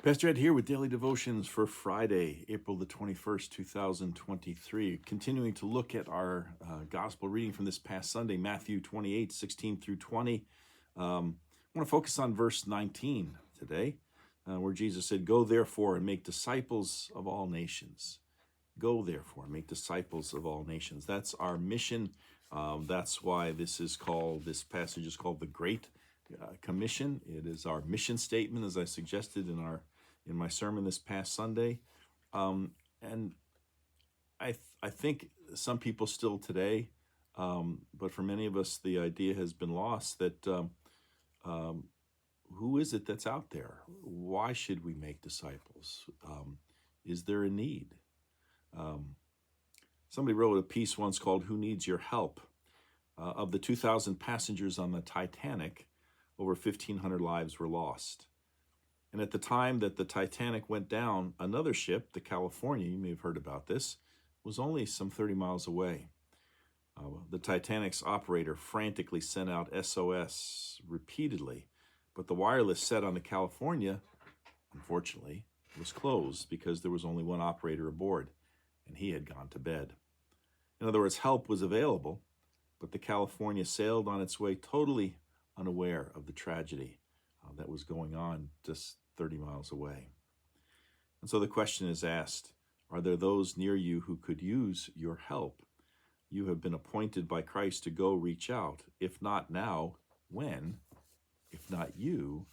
Pastor Ed here with Daily Devotions for Friday, April the 21st, 2023. Continuing to look at our gospel reading from this past Sunday, Matthew 28, 16 through 20. I want to focus on verse 19 today, where Jesus said, "Go therefore and make disciples of all nations." Go therefore and make disciples of all nations. That's our mission. That's why this passage is called the Great Commission. It is our mission statement, as I suggested in my sermon this past Sunday. And I think some people still today, but for many of us, the idea has been lost that who is it that's out there? Why should we make disciples? Is there a need? Somebody wrote a piece once called "Who Needs Your Help?" Of the 2,000 passengers on the Titanic, over 1,500 lives were lost. And at the time that the Titanic went down, another ship, the California, you may have heard about this, was only some 30 miles away. The Titanic's operator frantically sent out SOS repeatedly, but the wireless set on the California, unfortunately, was closed because there was only one operator aboard, and he had gone to bed. In other words, help was available, but the California sailed on its way totally unaware of the tragedy that was going on just 30 miles away. And so the question is asked, are there those near you who could use your help? You have been appointed by Christ to go reach out. If not now, when? If not you,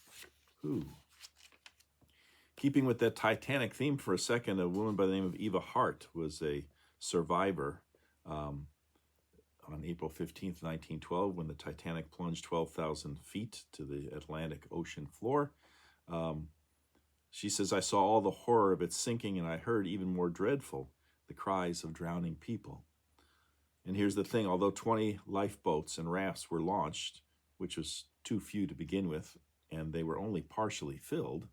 who? Keeping with that Titanic theme for a second, a woman by the name of Eva Hart was a survivor on April 15th, 1912, when the Titanic plunged 12,000 feet to the Atlantic Ocean floor. She says, "I saw all the horror of it sinking, and I heard, even more dreadful, the cries of drowning people." And here's the thing, although 20 lifeboats and rafts were launched, which was too few to begin with, and they were only partially filled,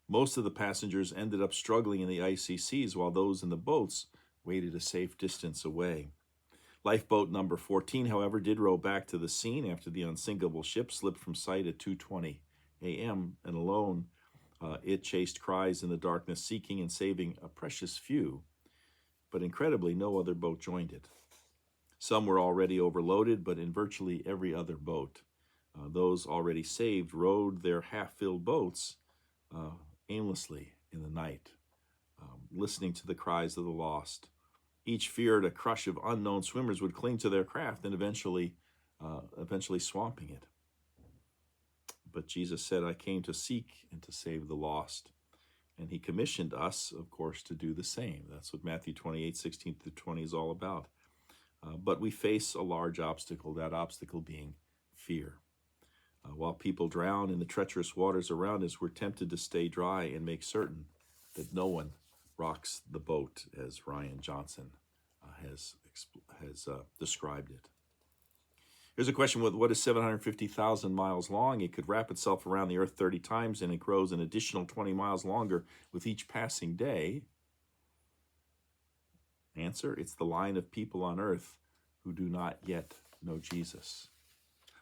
most of the passengers ended up struggling in the icy seas, while those in the boats waited a safe distance away. Lifeboat number 14, however, did row back to the scene after the unsinkable ship slipped from sight at 2:20 a.m., and alone it chased cries in the darkness, seeking and saving a precious few. But incredibly, no other boat joined it. Some were already overloaded, but in virtually every other boat, those already saved rowed their half-filled boats aimlessly in the night, listening to the cries of the lost. Each feared a crush of unknown swimmers would cling to their craft and eventually swamping it. But Jesus said, "I came to seek and to save the lost." And he commissioned us, of course, to do the same. That's what Matthew 28, 16 through 20 is all about. But we face a large obstacle, that obstacle being fear. While people drown in the treacherous waters around us, we're tempted to stay dry and make certain that no one rocks the boat, as Ryan Johnson has described it. Here's a question: what is 750,000 miles long? It could wrap itself around the earth 30 times, and it grows an additional 20 miles longer with each passing day. Answer: it's the line of people on earth who do not yet know Jesus.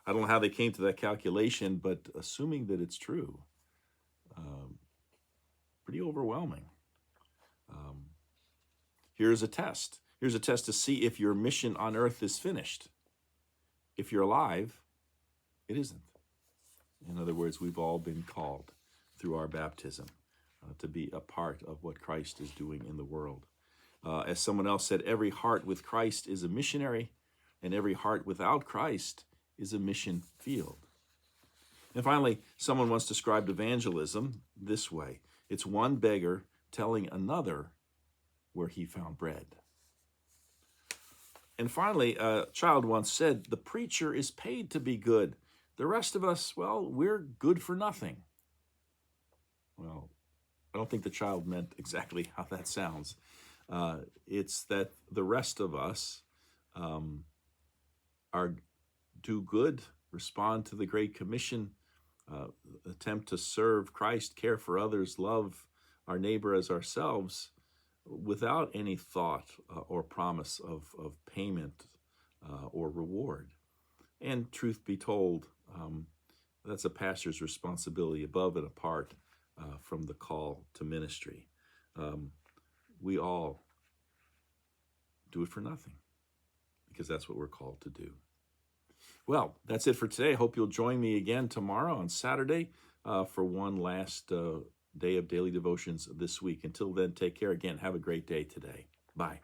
I don't know how they came to that calculation, but assuming that it's true, pretty overwhelming. Here's a test. Here's a test to see if your mission on earth is finished. If you're alive, it isn't. In other words, we've all been called through our baptism to be a part of what Christ is doing in the world. As someone else said, every heart with Christ is a missionary, and every heart without Christ is a mission field. And finally, someone once described evangelism this way: it's one beggar telling another where he found bread. And finally, a child once said, "The preacher is paid to be good. The rest of us, well, we're good for nothing." Well, I don't think the child meant exactly how that sounds. It's that the rest of us do good, respond to the Great Commission, attempt to serve Christ, care for others, love our neighbor as ourselves, without any thought or promise of payment or reward. And truth be told, that's a pastor's responsibility above and apart from the call to ministry. We all do it for nothing because that's what we're called to do. Well, that's it for today. I hope you'll join me again tomorrow on Saturday for one last day of daily devotions this week. Until then, take care. Again, have a great day today. Bye.